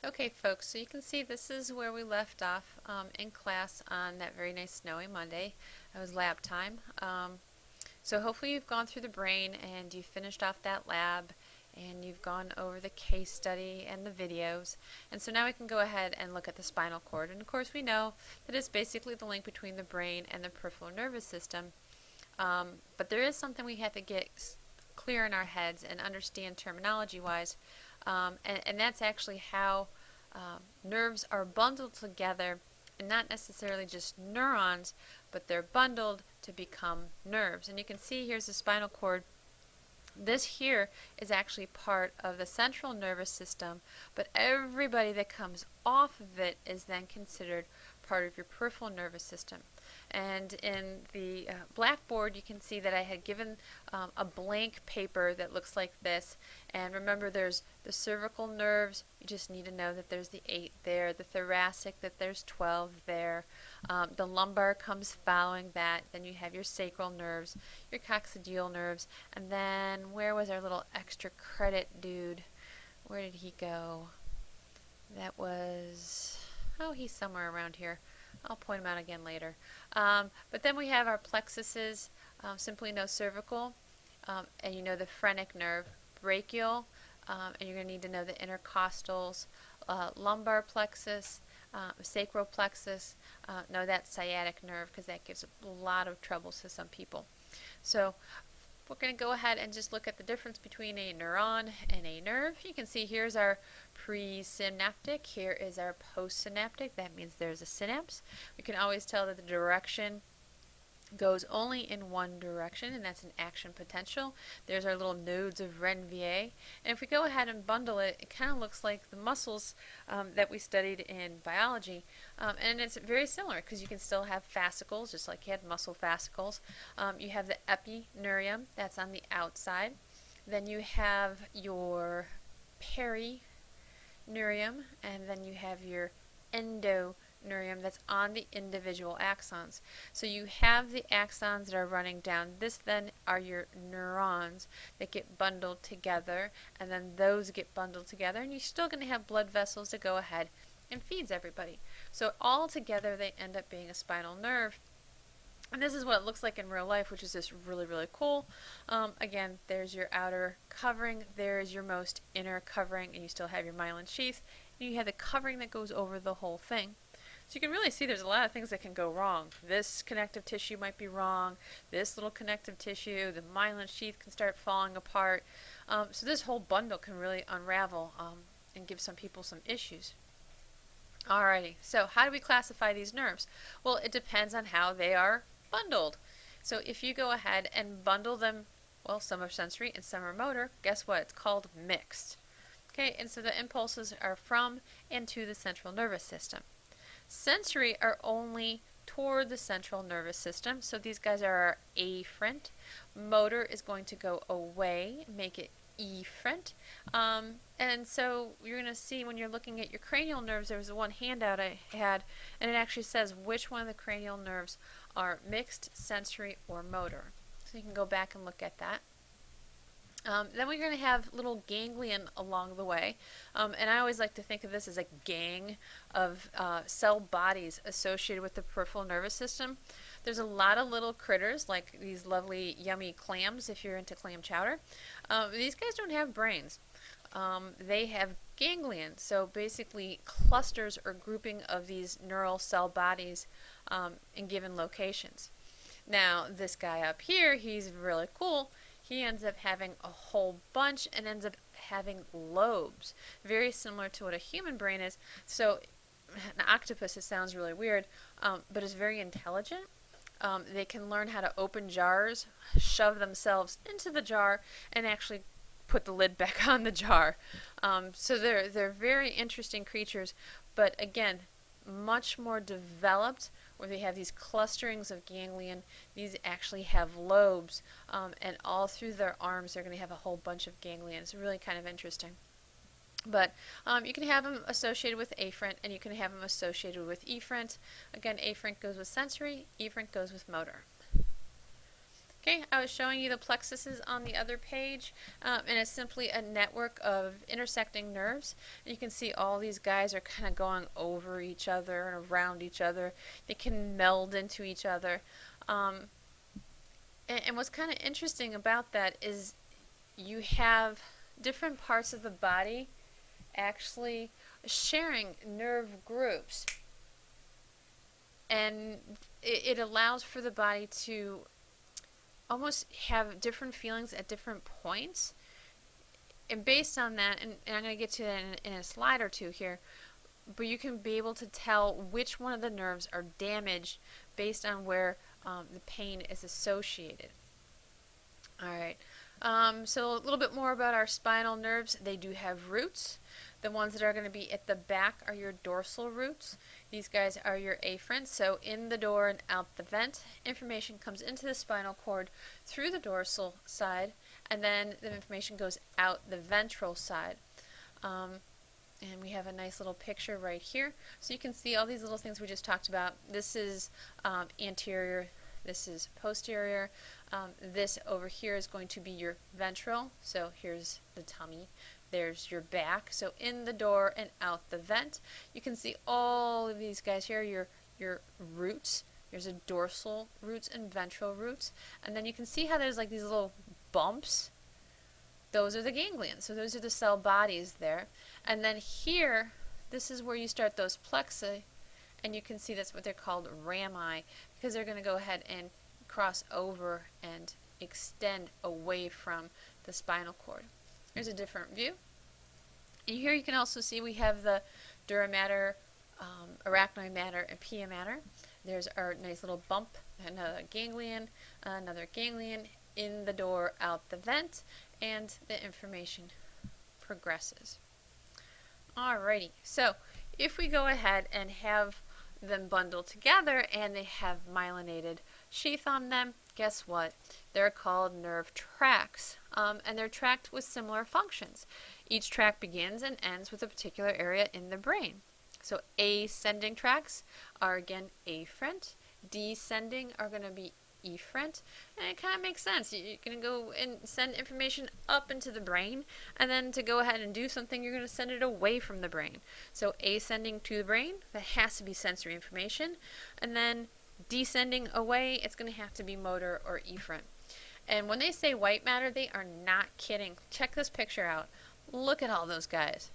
Okay, folks, so you can see this is where we left off in class on that very nice snowy Monday. It was lab time. So hopefully you've gone through the brain and you've finished off that lab and you've gone over the case study and the videos. And so now we can go ahead and look at the spinal cord. And of course we know that it's basically the link between the brain and the peripheral nervous system. But there is something we have to get clear in our heads and understand terminology-wise. And that's actually how nerves are bundled together, and not necessarily just neurons, but they're bundled to become nerves. And you can see here's the spinal cord. This here is actually part of the central nervous system, but everybody that comes off of it is then considered part of your peripheral nervous system. And in the blackboard, you can see that I had given a blank paper that looks like this. And remember, there's the cervical nerves. You just need to know that there's the 8 there. The thoracic, that there's 12 there. The lumbar comes following that. Then you have your sacral nerves, your coccygeal nerves. And then where was our little extra credit dude? Where did he go? That was, oh, he's somewhere around here. I'll point them out again later. But then we have our plexuses, simply know cervical, and you know the phrenic nerve, brachial, and you're going to need to know the intercostals, lumbar plexus, sacral plexus, know that sciatic nerve because that gives a lot of trouble to some people. So we're going to go ahead and just look at the difference between a neuron and a nerve. You can see here's our presynaptic, here is our postsynaptic. That means there's a synapse. We can always tell that the direction goes only in one direction, and that's an action potential. There's our little nodes of Renvier. And if we go ahead and bundle it, it kind of looks like the muscles that we studied in biology. And it's very similar because you can still have fascicles, just like you had muscle fascicles. You have the epineurium, that's on the outside. Then you have your perineurium, and then you have your endoneurium that's on the individual axons. So you have the axons that are running down. This then are your neurons that get bundled together, and then those get bundled together, and you're still going to have blood vessels to go ahead and feeds everybody. So all together they end up being a spinal nerve. And this is what it looks like in real life, which is just really, really cool. Again, there's your outer covering, there's your most inner covering, and you still have your myelin sheath, and you have the covering that goes over the whole thing. So you can really see there's a lot of things that can go wrong. This connective tissue might be wrong, this little connective tissue, the myelin sheath can start falling apart. So this whole bundle can really unravel and give some people some issues. Alrighty, so how do we classify these nerves? Well, it depends on how they are bundled. So if you go ahead and bundle them, well, some are sensory and some are motor, guess what? It's called mixed. Okay, and so the impulses are from and to the central nervous system. Sensory are only toward the central nervous system, so these guys are our afferent. Motor is going to go away, make it efferent. And so you're going to see when you're looking at your cranial nerves, there was one handout I had, and it actually says which one of the cranial nerves are mixed, sensory, or motor. So you can go back and look at that. Then we're going to have little ganglion along the way, and I always like to think of this as a gang of cell bodies associated with the peripheral nervous system. There's a lot of little critters like these lovely yummy clams if you're into clam chowder. These guys don't have brains. They have ganglion, so basically clusters or grouping of these neural cell bodies in given locations. Now this guy up here, he's really cool. He ends up having a whole bunch and ends up having lobes, very similar to what a human brain is. So an octopus, it sounds really weird, but it's very intelligent. They can learn how to open jars, shove themselves into the jar, and actually put the lid back on the jar. So they're very interesting creatures, but again, much more developed, where they have these clusterings of ganglion. These actually have lobes, and all through their arms they're going to have a whole bunch of ganglion. It's really kind of interesting. But you can have them associated with afferent, and you can have them associated with efferent. Again, afferent goes with sensory, efferent goes with motor. Okay, I was showing you the plexuses on the other page, and it's simply a network of intersecting nerves. And you can see all these guys are kind of going over each other and around each other. They can meld into each other. Um, and what's kind of interesting about that is you have different parts of the body actually sharing nerve groups. And it allows for the body to almost have different feelings at different points. And based on that, and I'm going to get to that in a slide or two here, but you can be able to tell which one of the nerves are damaged based on where the pain is associated. Alright, so a little bit more about our spinal nerves. They do have roots. The ones that are going to be at the back are your dorsal roots. These guys are your afferents. So in the door and out the vent, information comes into the spinal cord through the dorsal side, and then the information goes out the ventral side. And we have a nice little picture right here. So you can see all these little things we just talked about. This is anterior, this is posterior. This over here is going to be your ventral. So here's the tummy. There's your back. So in the door and out the vent. You can see all of these guys here, your roots. There's a dorsal roots and ventral roots. And then you can see how there's like these little bumps. Those are the ganglions. So those are the cell bodies there. And then here, this is where you start those plexi. And you can see that's what they're called rami, because they're going to go ahead and cross over and extend away from the spinal cord. Here's a different view. And here you can also see we have the dura mater, arachnoid mater, and pia mater. There's our nice little bump, another ganglion in the door, out the vent, and the information progresses. Alrighty, so if we go ahead and have them bundled together and they have myelinated sheath on them, guess what? They're called nerve tracts, and they're tracked with similar functions. Each tract begins and ends with a particular area in the brain. So ascending tracts are again afferent, descending are going to be efferent, and it kind of makes sense. You're going to go and send information up into the brain, and then to go ahead and do something, you're going to send it away from the brain. So ascending to the brain, that has to be sensory information, and then descending away, it's going to have to be motor or efferent. And when they say white matter, they are not kidding. Check this picture out. Look at all those guys.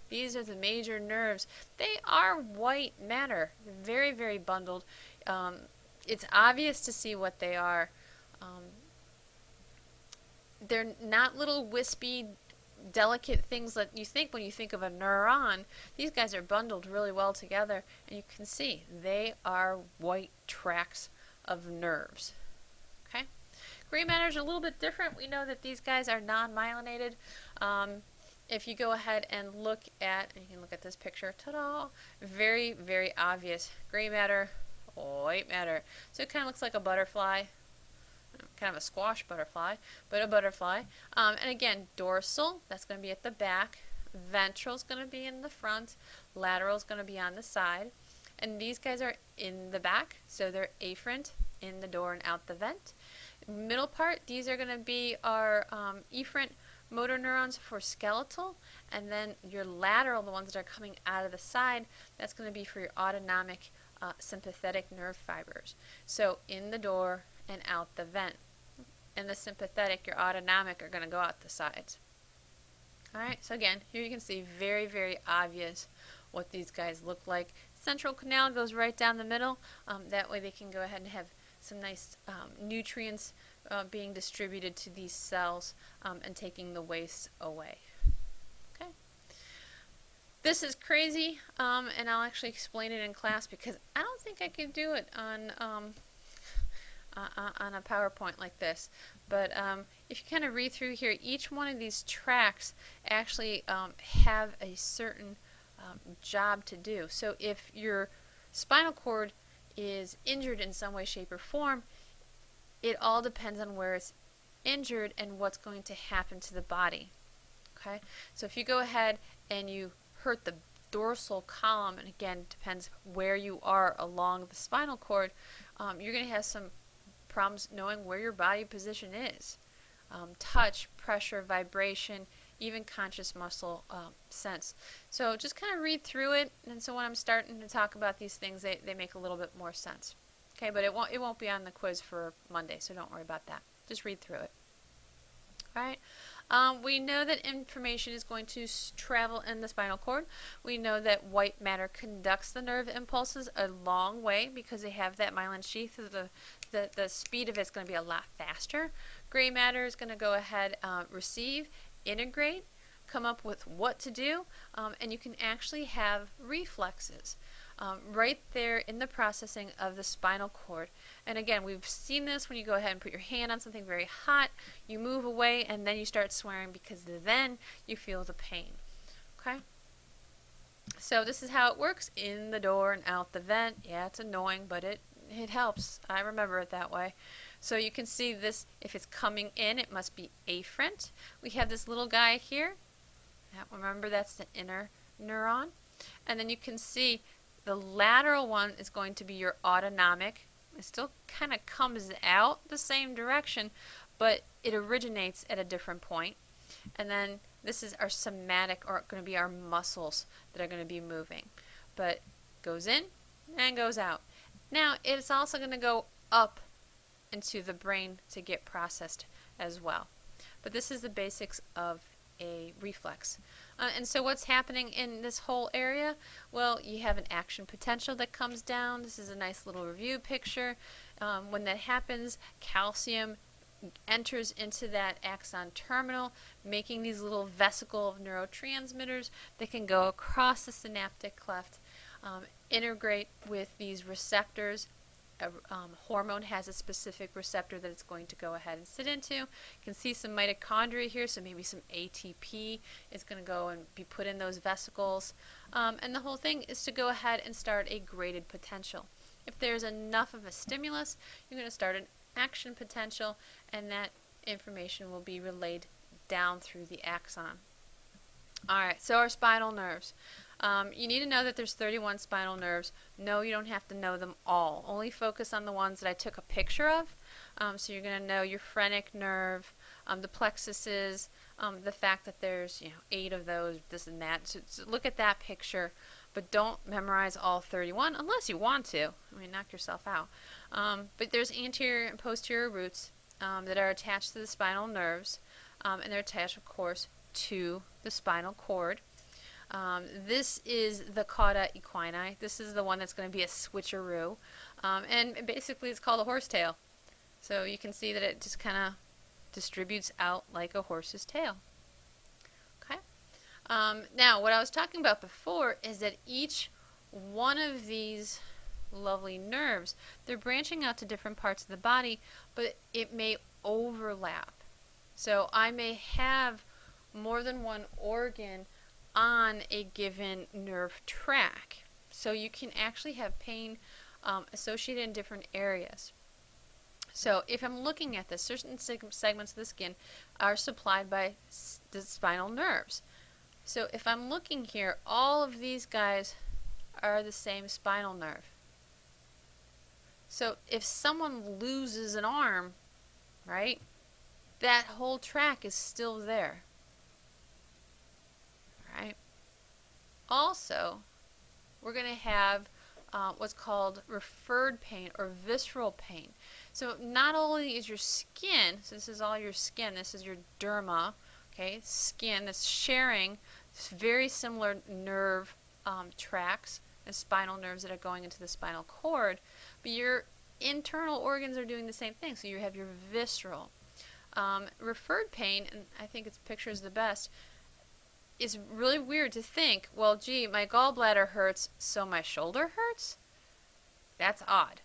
These are the major nerves. They are white matter. Very, very bundled. It's obvious to see what they are. They're not little wispy, delicate things that you think when you think of a neuron. These guys are bundled really well together, and you can see they are white tracts of nerves. Okay, gray matter is a little bit different. We know that these guys are non-myelinated. If you go ahead and look at, and you can look at this picture, ta-da! Very, very obvious. Gray matter, white matter. So it kind of looks like a butterfly. Kind of a squash butterfly, but a butterfly. And again, dorsal, that's going to be at the back. Ventral is going to be in the front. Lateral is going to be on the side. And these guys are in the back, so they're afferent, in the door and out the vent. Middle part, these are going to be our efferent motor neurons for skeletal, and then your lateral, the ones that are coming out of the side, that's going to be for your autonomic sympathetic nerve fibers. So in the door and out the vent. In the sympathetic, your autonomic are going to go out the sides. Alright, so again, here you can see very, very obvious what these guys look like. Central canal goes right down the middle. That way they can go ahead and have some nice nutrients being distributed to these cells and taking the waste away. Okay. This is crazy, and I'll actually explain it in class because I don't think I could do it on a PowerPoint like this. But if you kind of read through here, each one of these tracks actually have a certain job to do. So if your spinal cord is injured in some way, shape, or form, it all depends on where it's injured and what's going to happen to the body. Okay, so if you go ahead and you hurt the dorsal column, and again, depends where you are along the spinal cord, you're going to have some problems knowing where your body position is. Touch, pressure, vibration, even conscious muscle sense. So just kind of read through it, and so when I'm starting to talk about these things, they make a little bit more sense. Okay, but it won't be on the quiz for Monday, so don't worry about that. Just read through it. All right. We know that information is going to travel in the spinal cord. We know that white matter conducts the nerve impulses a long way because they have that myelin sheath. The speed of it's going to be a lot faster. Gray matter is going to go ahead, receive, integrate, come up with what to do, and you can actually have reflexes right there in the processing of the spinal cord. And again, we've seen this when you go ahead and put your hand on something very hot, you move away, and then you start swearing because then you feel the pain. Okay? So this is how it works, in the door and out the vent. Yeah, it's annoying, but it helps. I remember it that way. So you can see this, if it's coming in, it must be afferent. We have this little guy here. Remember, that's the inner neuron. And then you can see the lateral one is going to be your autonomic. It still kind of comes out the same direction, but it originates at a different point. And then this is our somatic, or going to be our muscles that are going to be moving. But goes in and goes out. Now, it's also going to go up into the brain to get processed as well. But this is the basics of a reflex. And so what's happening in this whole area? Well, you have an action potential that comes down. This is a nice little review picture. When that happens, calcium enters into that axon terminal, making these little vesicles of neurotransmitters that can go across the synaptic cleft, integrate with these receptors. A hormone has a specific receptor that it's going to go ahead and sit into. You can see some mitochondria here, so maybe some ATP is going to go and be put in those vesicles. And the whole thing is to go ahead and start a graded potential. If there's enough of a stimulus, you're going to start an action potential, and that information will be relayed down through the axon. All right, so our spinal nerves. You need to know that there's 31 spinal nerves. No, you don't have to know them all. Only focus on the ones that I took a picture of. So you're going to know your phrenic nerve, the plexuses, the fact that there's 8 of those, this and that. So look at that picture, but don't memorize all 31 unless you want to. I mean, knock yourself out. But there's anterior and posterior roots that are attached to the spinal nerves, and they're attached, of course, to the spinal cord. This is the cauda equini. This is the one that's going to be a switcheroo. And basically it's called a horsetail. So you can see that it just kind of distributes out like a horse's tail. Okay. Now, what I was talking about before is that each one of these lovely nerves, they're branching out to different parts of the body, but it may overlap. So I may have more than one organ on a given nerve track. So you can actually have pain associated in different areas. So if I'm looking at this, certain segments of the skin are supplied by the spinal nerves. So if I'm looking here, all of these guys are the same spinal nerve. So if someone loses an arm, right, that whole track is still there. Right? Also, we're going to have what's called referred pain or visceral pain. So not only is your skin, so this is all your skin, this is your derma, okay, skin that's sharing very similar nerve tracks and spinal nerves that are going into the spinal cord, but your internal organs are doing the same thing. So you have your visceral. Referred pain, and I think its picture is the best, is really weird to think, well, gee, my gallbladder hurts, so my shoulder hurts? That's odd.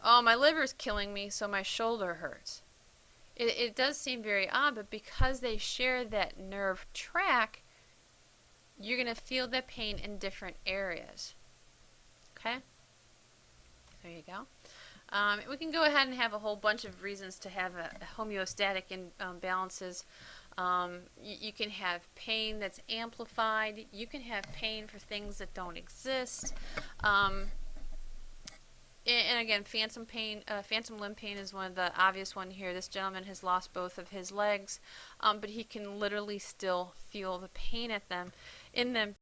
Oh, my liver's killing me, so my shoulder hurts. It does seem very odd, but because they share that nerve track, you're going to feel the pain in different areas. Okay? There you go. We can go ahead and have a whole bunch of reasons to have a homeostatic imbalances. You can have pain that's amplified. You can have pain for things that don't exist. And again, phantom pain, phantom limb pain is one of the obvious one here. This gentleman has lost both of his legs, but he can literally still feel the pain in them.